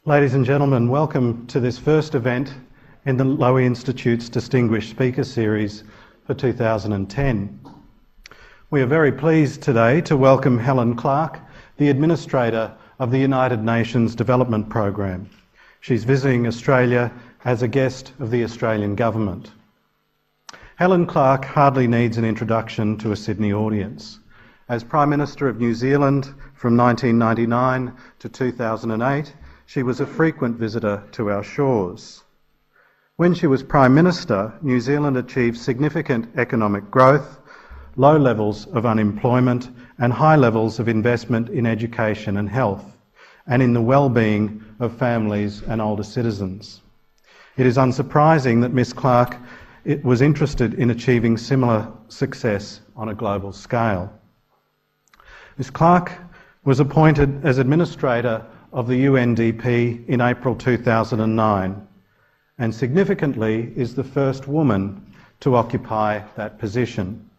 Ladies and gentlemen, welcome to this first event in the Lowy Institute's Distinguished Speaker Series for 2010. We are very pleased today to welcome Helen Clark, the Administrator of the United Nations Development Programme. She's visiting Australia as a guest of the Australian Government. Helen Clark hardly needs an introduction to a Sydney audience. As Prime Minister of New Zealand from 1999 to 2008, she was a frequent visitor to our shores. When she was Prime Minister, New Zealand achieved significant economic growth, low levels of unemployment and high levels of investment in education and health, and in the well-being of families and older citizens. It is unsurprising that Ms Clark was interested in achieving similar success on a global scale. Ms Clark was appointed as Administrator of the UNDP in April 2009, and significantly is the first woman to occupy that position.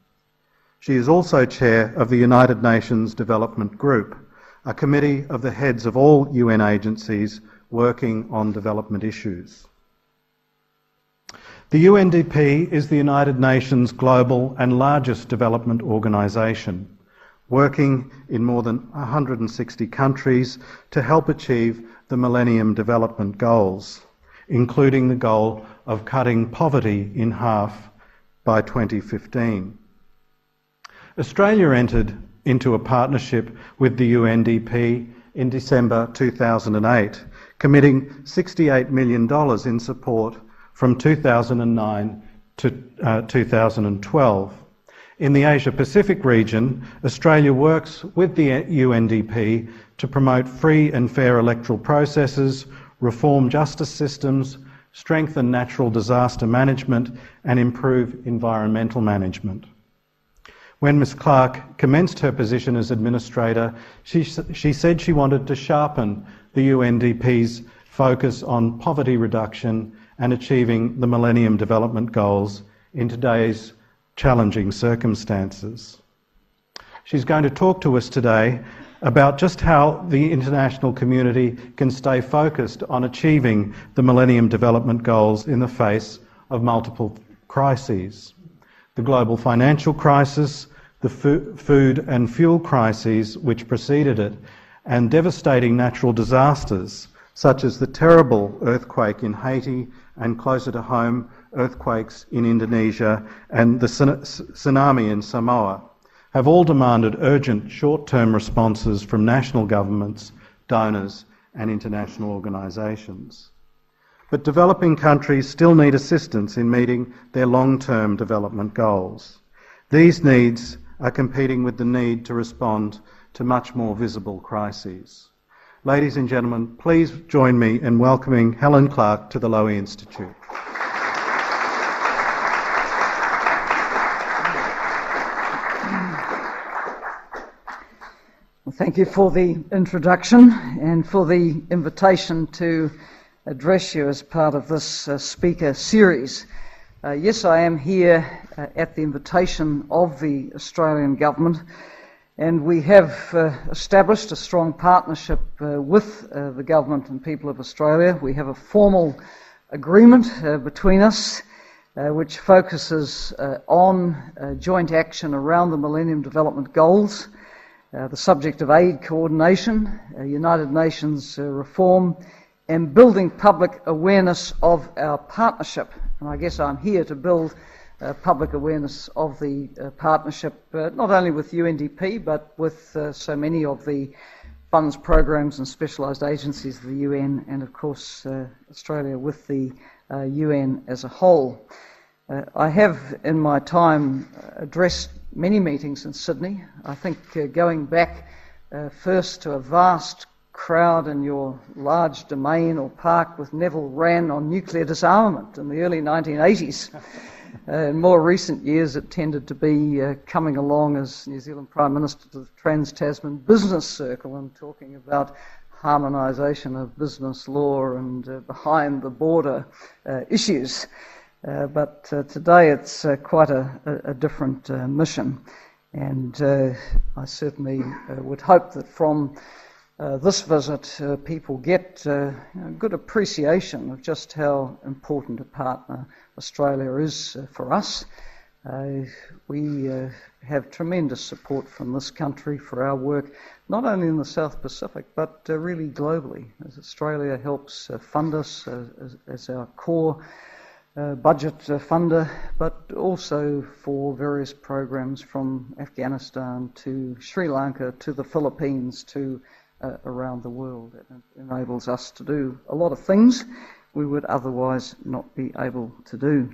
She is also Chair of the United Nations Development Group, a committee of the heads of all UN agencies working on development issues. The UNDP is the United Nations global and largest development organisation, working in more than 160 countries to help achieve the Millennium Development Goals, including the goal of cutting poverty in half by 2015. Australia entered into a partnership with the UNDP in December 2008, committing $68 million in support from 2009 to 2012. In the Asia-Pacific region, Australia works with the UNDP to promote free and fair electoral processes, reform justice systems, strengthen natural disaster management and improve environmental management. When Ms Clark commenced her position as Administrator, she said she wanted to sharpen the UNDP's focus on poverty reduction and achieving the Millennium Development Goals in today's challenging circumstances. She's going to talk to us today about just how the international community can stay focused on achieving the Millennium Development Goals in the face of multiple crises. The global financial crisis, the food and fuel crises which preceded it, and devastating natural disasters such as the terrible earthquake in Haiti and, closer to home, earthquakes in Indonesia and the tsunami in Samoa, have all demanded urgent short-term responses from national governments, donors and international organisations. But developing countries still need assistance in meeting their long-term development goals. These needs are competing with the need to respond to much more visible crises. Ladies and gentlemen, please join me in welcoming Helen Clark to the Lowy Institute. Well, thank you for the introduction and for the invitation to address you as part of this speaker series. Yes, I am here at the invitation of the Australian Government, and we have established a strong partnership with the Government and people of Australia. We have a formal agreement between us which focuses on joint action around the Millennium Development Goals, the subject of aid coordination, United Nations reform, and building public awareness of our partnership. And I guess I'm here to build public awareness of the partnership, not only with UNDP, but with so many of the funds, programs and specialised agencies of the UN, and of course Australia with the UN as a whole. I have in my time addressed many meetings in Sydney. I think going back first to a vast crowd in your large domain or park with Neville Wran on nuclear disarmament in the early 1980s. In more recent years, it tended to be coming along as New Zealand Prime Minister to the Trans-Tasman Business Circle and talking about harmonisation of business law and behind-the-border issues. But today it's quite a different mission. And I certainly would hope that from this visit, people get a good appreciation of just how important a partner Australia is for us. We have tremendous support from this country for our work, not only in the South Pacific, but really globally, as Australia helps fund us as our core budget funder, but also for various programs from Afghanistan to Sri Lanka to the Philippines to around the world. It enables us to do a lot of things we would otherwise not be able to do.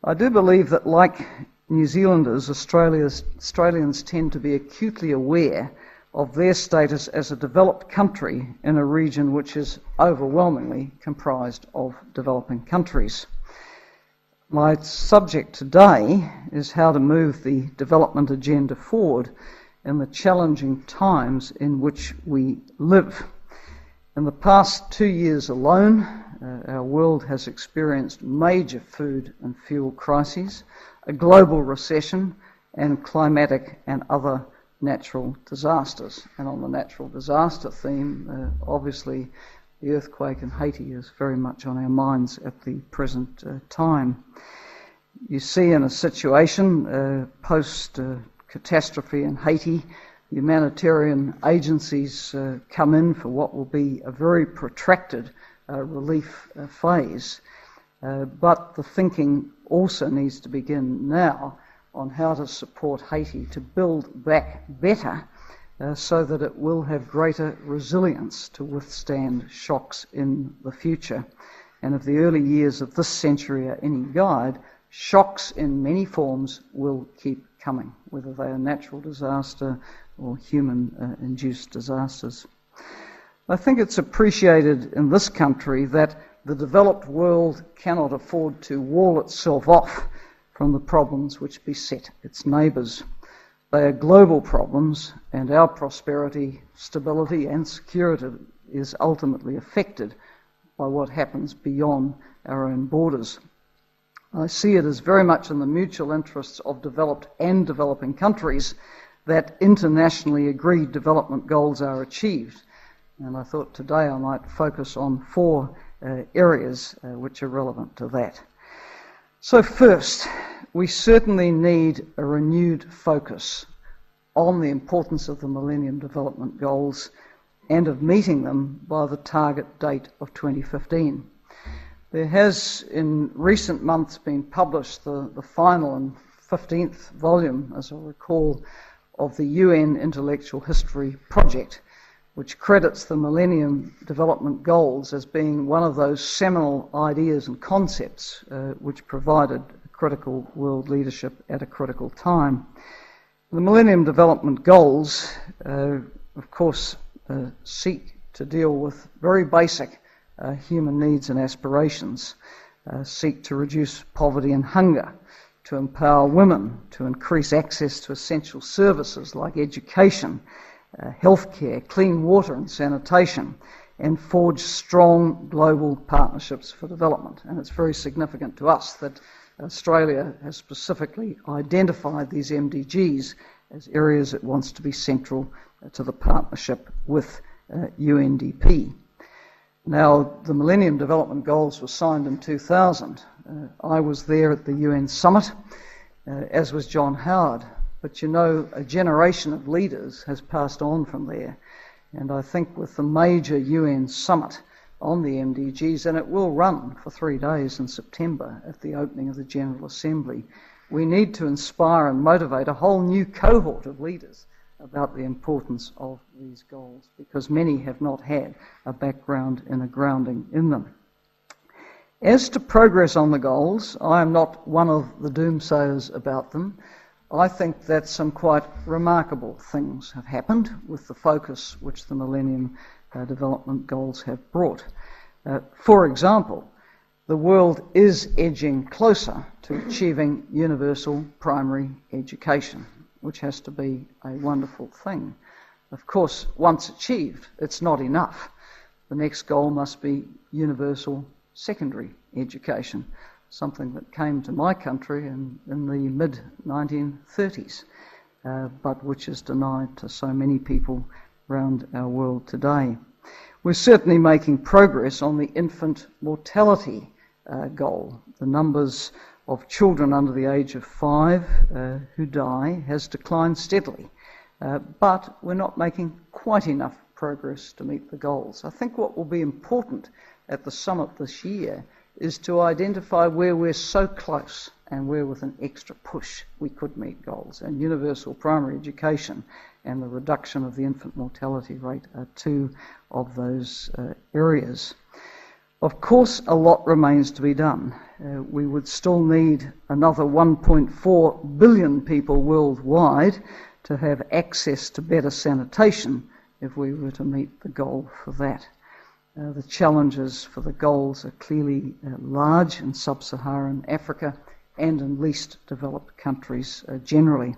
I do believe that, like New Zealanders, Australians tend to be acutely aware of their status as a developed country in a region which is overwhelmingly comprised of developing countries. My subject today is how to move the development agenda forward in the challenging times in which we live. In the past 2 years alone, our world has experienced major food and fuel crises, a global recession, and climatic and other natural disasters. And on the natural disaster theme, obviously the earthquake in Haiti is very much on our minds at the present time. You see, in a situation post-catastrophe in Haiti, humanitarian agencies come in for what will be a very protracted relief phase. But the thinking also needs to begin now on how to support Haiti to build back better so that it will have greater resilience to withstand shocks in the future. And if the early years of this century are any guide, shocks in many forms will keep coming, whether they are natural disaster or human-induced disasters. I think it's appreciated in this country that the developed world cannot afford to wall itself off from the problems which beset its neighbours. They are global problems, and our prosperity, stability and security is ultimately affected by what happens beyond our own borders. I see it as very much in the mutual interests of developed and developing countries that internationally agreed development goals are achieved. And I thought today I might focus on 4 areas which are relevant to that. So first, we certainly need a renewed focus on the importance of the Millennium Development Goals and of meeting them by the target date of 2015. There has in recent months been published the final and 15th volume, as I recall, of the UN Intellectual History Project, which credits the Millennium Development Goals as being one of those seminal ideas and concepts which provided critical world leadership at a critical time. The Millennium Development Goals, of course, seek to deal with very basic human needs and aspirations, seek to reduce poverty and hunger, to empower women, to increase access to essential services like education, healthcare, clean water and sanitation, and forge strong global partnerships for development. And it's very significant to us that Australia has specifically identified these MDGs as areas it wants to be central to the partnership with UNDP. Now, the Millennium Development Goals were signed in 2000. I was there at the UN Summit, as was John Howard. But you know, a generation of leaders has passed on from there. And I think with the major UN Summit on the MDGs, and it will run for 3 days in September at the opening of the General Assembly, we need to inspire and motivate a whole new cohort of leaders about the importance of these goals, because many have not had a background and a grounding in them. As to progress on the goals, I am not one of the doomsayers about them. I think that some quite remarkable things have happened with the focus which the Millennium Development Goals have brought. For example, the world is edging closer to achieving universal primary education, which has to be a wonderful thing. Of course, once achieved, it's not enough. The next goal must be universal secondary education, something that came to my country in the mid-1930s, but which is denied to so many people around our world today. We're certainly making progress on the infant mortality goal. The numbers of children under the age of 5 who die has declined steadily, but we're not making quite enough progress to meet the goals. I think what will be important at the summit this year is to identify where we're so close and where with an extra push we could meet goals. And universal primary education and the reduction of the infant mortality rate are two of those areas. Of course, a lot remains to be done. We would still need another 1.4 billion people worldwide to have access to better sanitation if we were to meet the goal for that. The challenges for the goals are clearly large in sub-Saharan Africa and in least developed countries generally.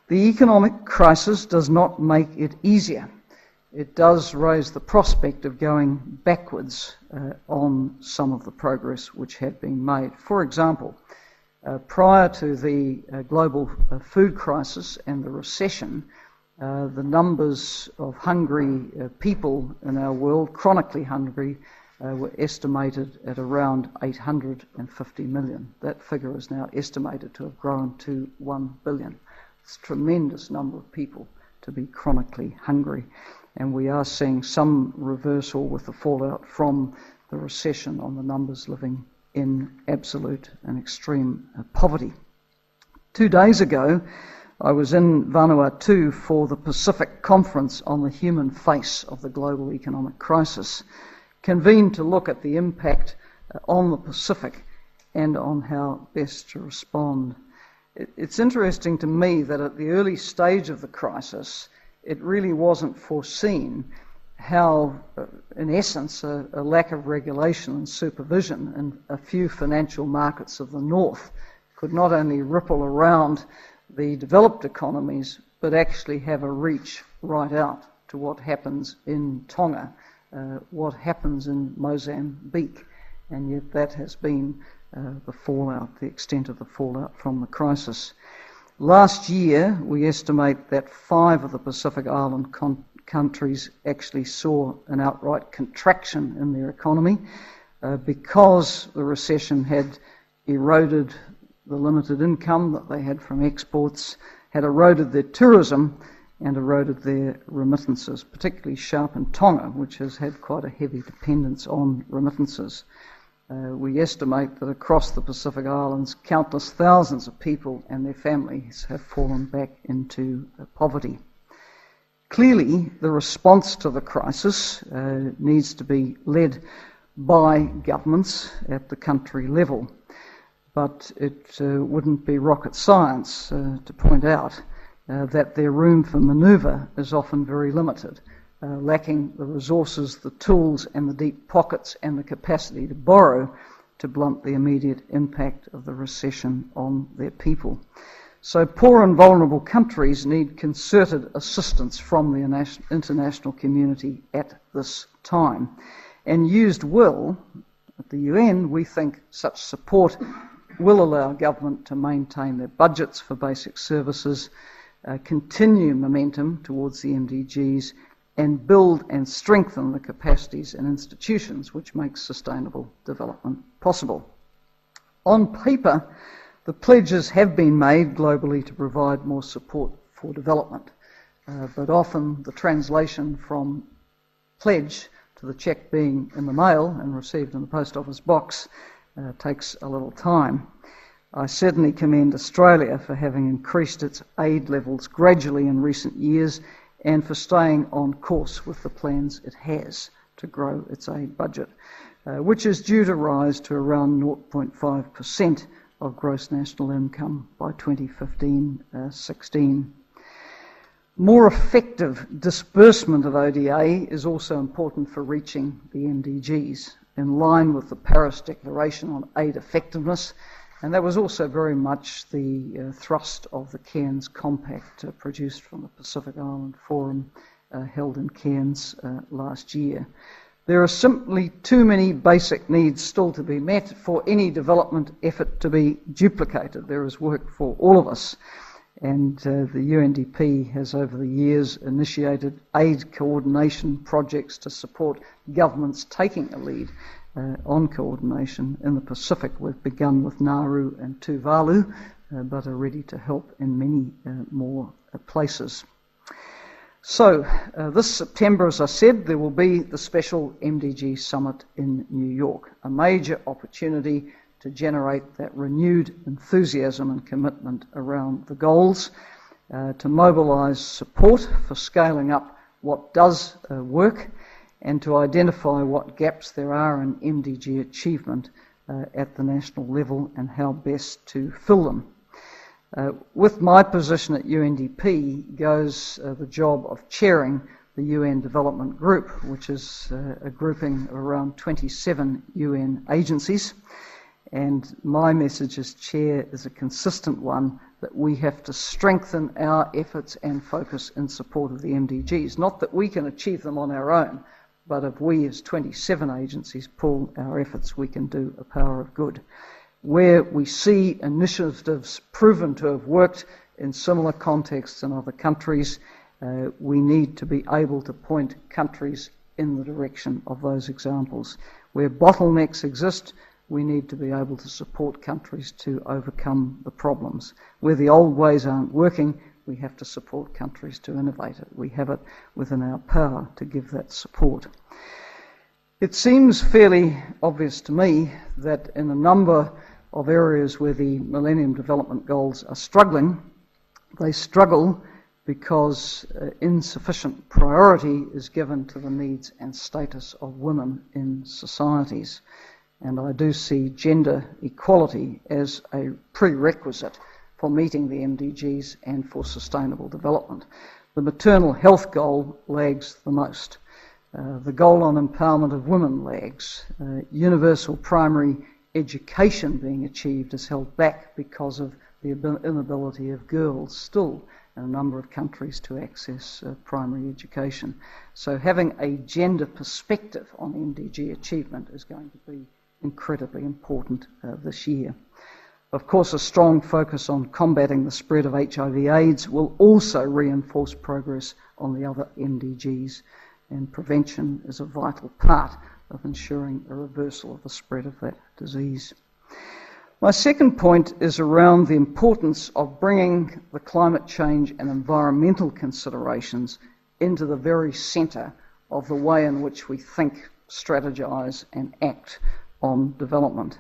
The economic crisis does not make it easier. It does raise the prospect of going backwards on some of the progress which had been made. For example, prior to the global food crisis and the recession, the numbers of hungry people in our world, chronically hungry, were estimated at around 850 million. That figure is now estimated to have grown to 1 billion. It's a tremendous number of people to be chronically hungry. And we are seeing some reversal with the fallout from the recession on the numbers living in absolute and extreme poverty. 2 days ago, I was in Vanuatu for the Pacific Conference on the Human Face of the Global Economic Crisis, convened to look at the impact on the Pacific and on how best to respond. It's interesting to me that at the early stage of the crisis, it really wasn't foreseen how, in essence, a lack of regulation and supervision in a few financial markets of the North could not only ripple around the developed economies, but actually have a reach right out to what happens in Tonga, what happens in Mozambique, and yet that has been the fallout, the extent of the fallout from the crisis. Last year, we estimate that 5 of the Pacific Island countries actually saw an outright contraction in their economy because the recession had eroded the limited income that they had from exports, had eroded their tourism and eroded their remittances, particularly sharp in Tonga, which has had quite a heavy dependence on remittances. We estimate that across the Pacific Islands, countless thousands of people and their families have fallen back into poverty. Clearly, the response to the crisis needs to be led by governments at the country level. But it wouldn't be rocket science to point out that their room for manoeuvre is often very limited, lacking the resources, the tools and the deep pockets and the capacity to borrow to blunt the immediate impact of the recession on their people. So poor and vulnerable countries need concerted assistance from the international community at this time. And used well, at the UN, we think such support will allow government to maintain their budgets for basic services, continue momentum towards the MDGs, and build and strengthen the capacities and institutions which make sustainable development possible. On paper, the pledges have been made globally to provide more support for development, but often the translation from pledge to the cheque being in the mail and received in the post office box takes a little time. I certainly commend Australia for having increased its aid levels gradually in recent years and for staying on course with the plans it has to grow its aid budget, which is due to rise to around 0.5% of gross national income by 2015-16. More effective disbursement of ODA is also important for reaching the MDGs, in line with the Paris Declaration on Aid Effectiveness, and that was also very much the thrust of the Cairns Compact produced from the Pacific Island Forum held in Cairns last year. There are simply too many basic needs still to be met for any development effort to be duplicated. There is work for all of us. And the UNDP has over the years initiated aid coordination projects to support governments taking a lead on coordination in the Pacific. We've begun with Nauru and Tuvalu, but are ready to help in many more places. So this September, as I said, there will be the special MDG Summit in New York, a major opportunity to generate that renewed enthusiasm and commitment around the goals, to mobilise support for scaling up what does work, and to identify what gaps there are in MDG achievement at the national level and how best to fill them. With my position at UNDP goes the job of chairing the UN Development Group, which is a grouping of around 27 UN agencies. And my message as chair is a consistent one, that we have to strengthen our efforts and focus in support of the MDGs. Not that we can achieve them on our own, but if we as 27 agencies pool our efforts, we can do a power of good. Where we see initiatives proven to have worked in similar contexts in other countries, we need to be able to point countries in the direction of those examples. Where bottlenecks exist, we need to be able to support countries to overcome the problems. Where the old ways aren't working, we have to support countries to innovate it. We have it within our power to give that support. It seems fairly obvious to me that in a number of areas where the Millennium Development Goals are struggling, they struggle because insufficient priority is given to the needs and status of women in societies. And I do see gender equality as a prerequisite for meeting the MDGs and for sustainable development. The maternal health goal lags the most. The goal on empowerment of women lags. Universal primary education being achieved is held back because of the inability of girls still in a number of countries to access primary education. So having a gender perspective on MDG achievement is going to be incredibly important this year. Of course, a strong focus on combating the spread of HIV/AIDS will also reinforce progress on the other MDGs, and prevention is a vital part of ensuring a reversal of the spread of that disease. My second point is around the importance of bringing the climate change and environmental considerations into the very centre of the way in which we think, strategise and act on development.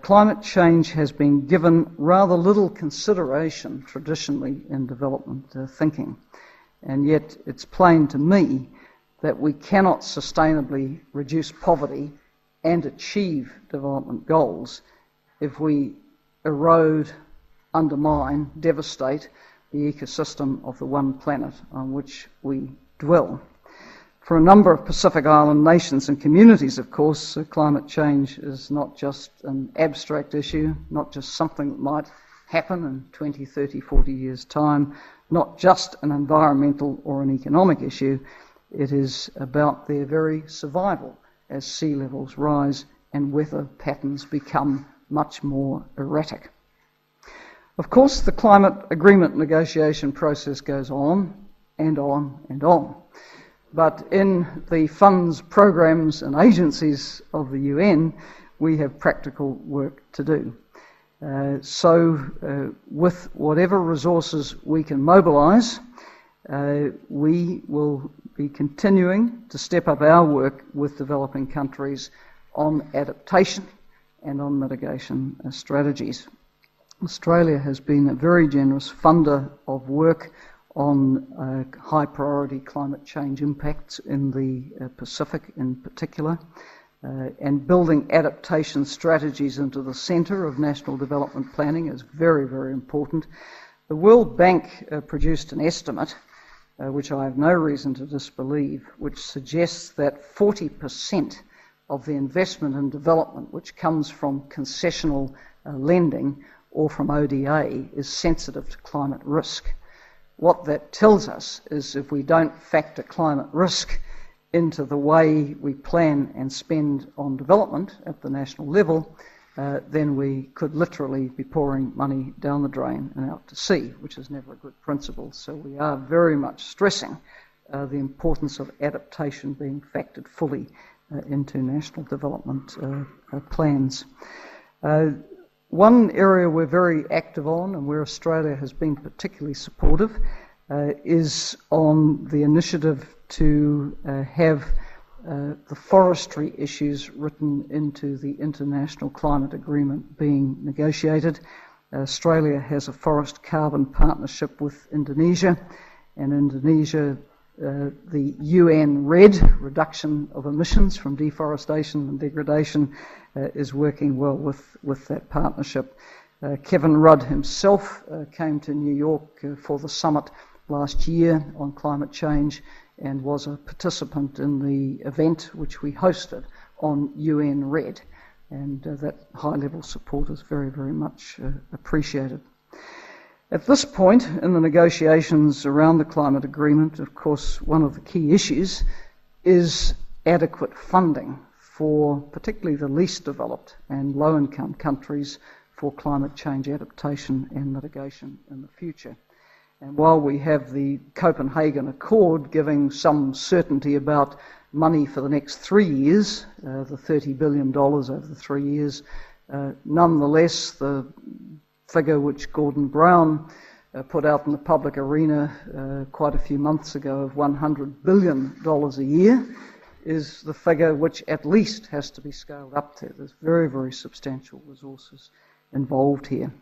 Climate change has been given rather little consideration traditionally in development thinking, and yet it's plain to me that we cannot sustainably reduce poverty and achieve development goals if we erode, undermine, devastate the ecosystem of the one planet on which we dwell. For a number of Pacific Island nations and communities, of course, climate change is not just an abstract issue, not just something that might happen in 20, 30, 40 years' time, not just an environmental or an economic issue. It is about their very survival as sea levels rise and weather patterns become much more erratic. Of course, the climate agreement negotiation process goes on and on and on. But in the funds, programs and agencies of the UN, we have practical work to do. So with whatever resources we can mobilise, we will be continuing to step up our work with developing countries on adaptation and on mitigation strategies. Australia has been a very generous funder of work on high priority climate change impacts in the Pacific in particular, and building adaptation strategies into the centre of national development planning is very, very important. The World Bank produced an estimate, which I have no reason to disbelieve, which suggests that 40% of the investment in development which comes from concessional lending or from ODA is sensitive to climate risk. What that tells us is if we don't factor climate risk into the way we plan and spend on development at the national level, then we could literally be pouring money down the drain and out to sea, which is never a good principle. So we are very much stressing the importance of adaptation being factored fully into national development plans. One area we're very active on, and where Australia has been particularly supportive, is on the initiative to have the forestry issues written into the international climate agreement being negotiated. Australia has a forest carbon partnership with Indonesia, and Indonesia, the UN RED, reduction of emissions from deforestation and degradation, is working well with that partnership. Kevin Rudd himself came to New York for the summit last year on climate change and was a participant in the event which we hosted on UN RED, and that high-level support is very, very much appreciated. At this point in the negotiations around the climate agreement, of course, one of the key issues is adequate funding for particularly the least developed and low-income countries for climate change adaptation and mitigation in the future. And while we have the Copenhagen Accord giving some certainty about money for the next 3 years, the $30 billion over the 3 years, nonetheless, the figure which Gordon Brown put out in the public arena quite a few months ago of $100 billion a year is the figure which at least has to be scaled up to. There's very, very substantial resources involved here.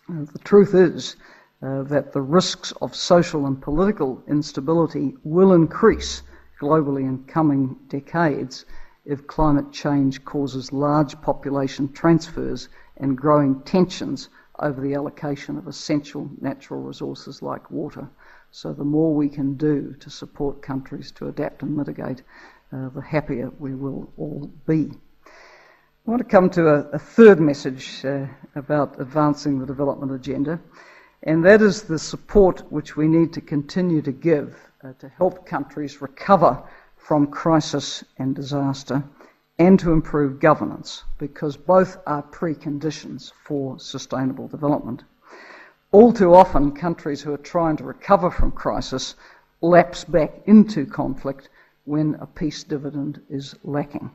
The truth is that the risks of social and political instability will increase globally in coming decades if climate change causes large population transfers and growing tensions over the allocation of essential natural resources like water. So the more we can do to support countries to adapt and mitigate, the happier we will all be. I want to come to a third message about advancing the development agenda, and that is the support which we need to continue to give to help countries recover from crisis and disaster and to improve governance, because both are preconditions for sustainable development. All too often, countries who are trying to recover from crisis lapse back into conflict when a peace dividend is lacking.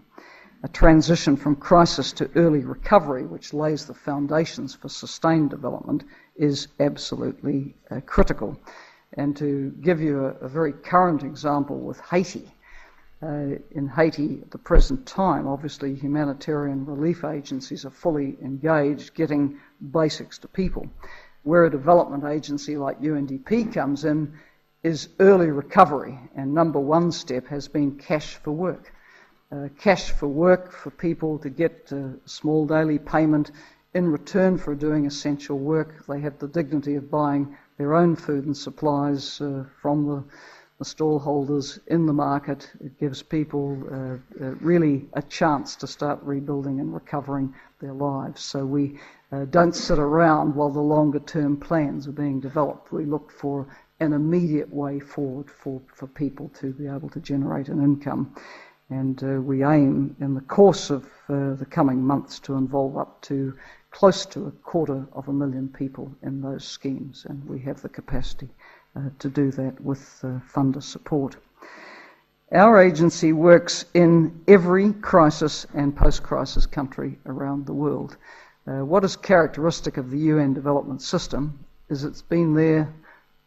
A transition from crisis to early recovery, which lays the foundations for sustained development, is absolutely critical. And to give you a very current example with Haiti, in Haiti at the present time, obviously humanitarian relief agencies are fully engaged getting basics to people. Where a development agency like UNDP comes in is early recovery, and number one step has been cash for work. Cash for work for people to get a small daily payment in return for doing essential work. They have the dignity of buying their own food and supplies from the stallholders in the market. It gives people really a chance to start rebuilding and recovering their lives. So we don't sit around while the longer term plans are being developed. We look for an immediate way forward for people to be able to generate an income. And we aim in the course of the coming months to involve up to close to 250,000 people in those schemes, and we have the capacity to do that with funder support. Our agency works in every crisis and post-crisis country around the world. What is characteristic of the UN development system is it's been there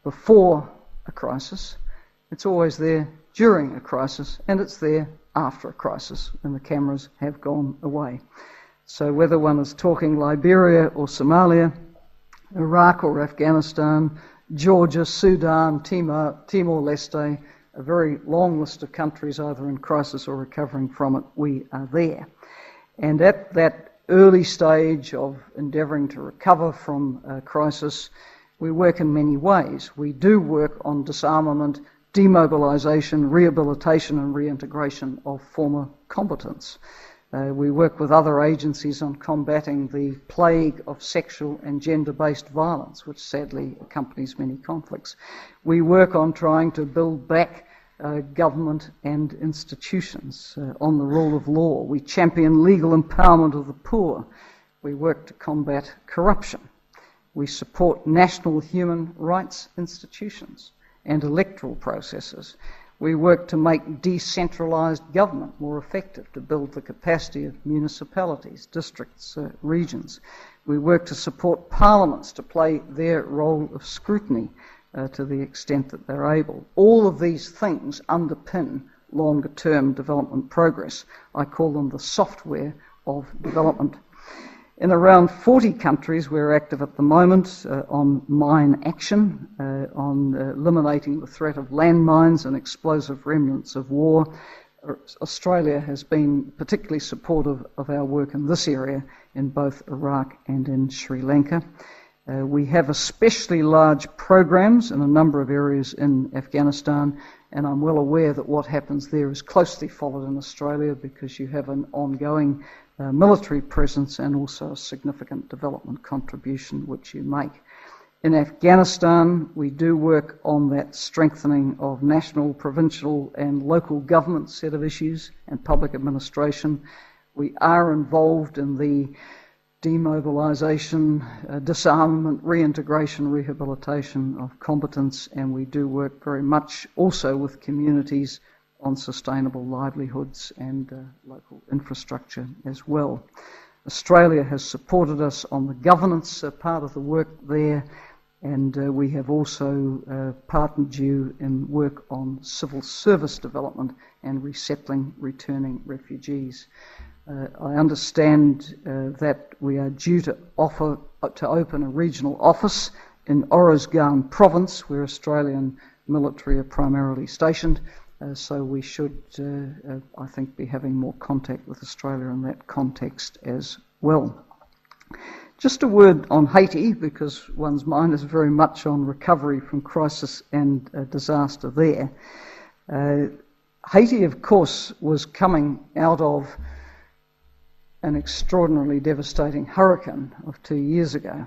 before a crisis, it's always there during a crisis, and it's there after a crisis, and the cameras have gone away. So whether one is talking Liberia or Somalia, Iraq or Afghanistan, Georgia, Sudan, Timor-Leste, a very long list of countries either in crisis or recovering from it, we are there. And at that early stage of endeavouring to recover from a crisis, we work in many ways. We do work on disarmament, demobilisation, rehabilitation and reintegration of former combatants. We work with other agencies on combating the plague of sexual and gender-based violence, which sadly accompanies many conflicts. We work on trying to build back government and institutions on the rule of law. We champion legal empowerment of the poor. We work to combat corruption. We support national human rights institutions and electoral processes. We work to make decentralised government more effective, to build the capacity of municipalities, districts, regions. We work to support parliaments to play their role of scrutiny to the extent that they're able. All of these things underpin longer-term development progress. I call them the software of development. In around 40 countries, we're active at the moment on mine action, on eliminating the threat of landmines and explosive remnants of war. Australia has been particularly supportive of our work in this area in both Iraq and in Sri Lanka. We have especially large programs in a number of areas in Afghanistan, and I'm well aware that what happens there is closely followed in Australia because you have an ongoing military presence and also a significant development contribution which you make. In Afghanistan, we do work on that strengthening of national, provincial and local government set of issues and public administration. We are involved in the demobilisation, disarmament, reintegration, rehabilitation of combatants, and we do work very much also with communities on sustainable livelihoods and local infrastructure as well. Australia has supported us on the governance part of the work there, and we have also partnered you in work on civil service development and resettling returning refugees. I understand that we are due to open a regional office in Oruzgan province, where Australian military are primarily stationed. So we should, I think, be having more contact with Australia in that context as well. Just a word on Haiti, because one's mind is very much on recovery from crisis and disaster there. Haiti, of course, was coming out of an extraordinarily devastating hurricane of 2 years ago,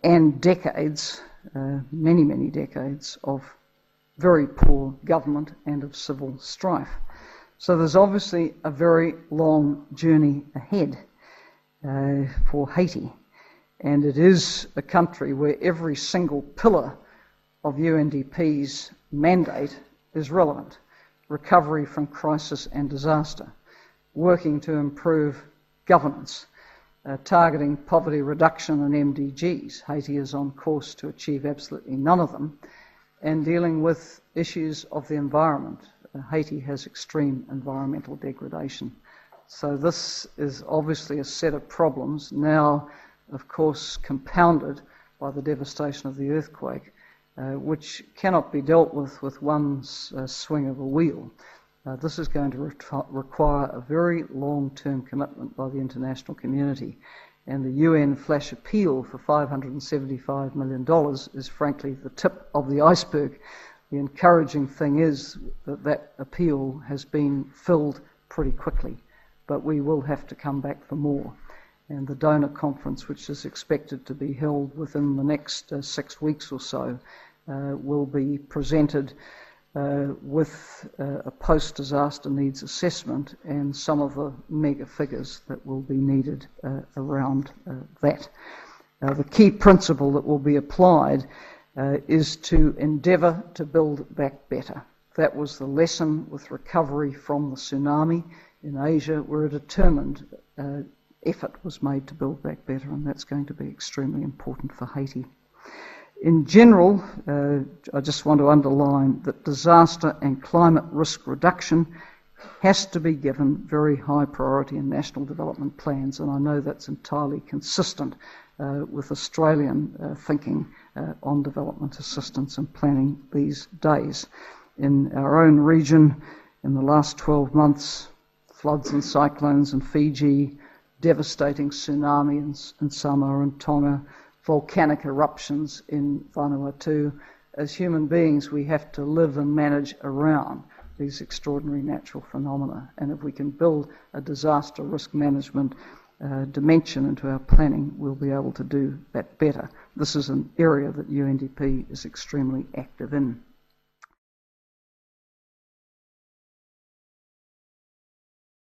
and decades, many decades of very poor government and of civil strife. So there's obviously a very long journey ahead for Haiti, and it is a country where every single pillar of UNDP's mandate is relevant. Recovery from crisis and disaster, working to improve governance, targeting poverty reduction and MDGs. Haiti is on course to achieve absolutely none of them, and dealing with issues of the environment. Haiti has extreme environmental degradation. So this is obviously a set of problems, now of course compounded by the devastation of the earthquake, which cannot be dealt with one swing of a wheel. This is going to require a very long-term commitment by the international community, and the UN flash appeal for $575 million is frankly the tip of the iceberg. The encouraging thing is that that appeal has been filled pretty quickly, but we will have to come back for more. And the donor conference, which is expected to be held within the next 6 weeks or so, will be presented with a post-disaster needs assessment and some of the mega figures that will be needed around that. The key principle that will be applied is to endeavour to build back better. That was the lesson with recovery from the tsunami in Asia, where a determined effort was made to build back better, and that's going to be extremely important for Haiti. In general, I just want to underline that disaster and climate risk reduction has to be given very high priority in national development plans, and I know that's entirely consistent with Australian thinking on development assistance and planning these days. In our own region, in the last 12 months, floods and cyclones in Fiji, devastating tsunami in Samoa and Tonga, volcanic eruptions in Vanuatu. As human beings, we have to live and manage around these extraordinary natural phenomena. And if we can build a disaster risk management dimension into our planning, we'll be able to do that better. This is an area that UNDP is extremely active in.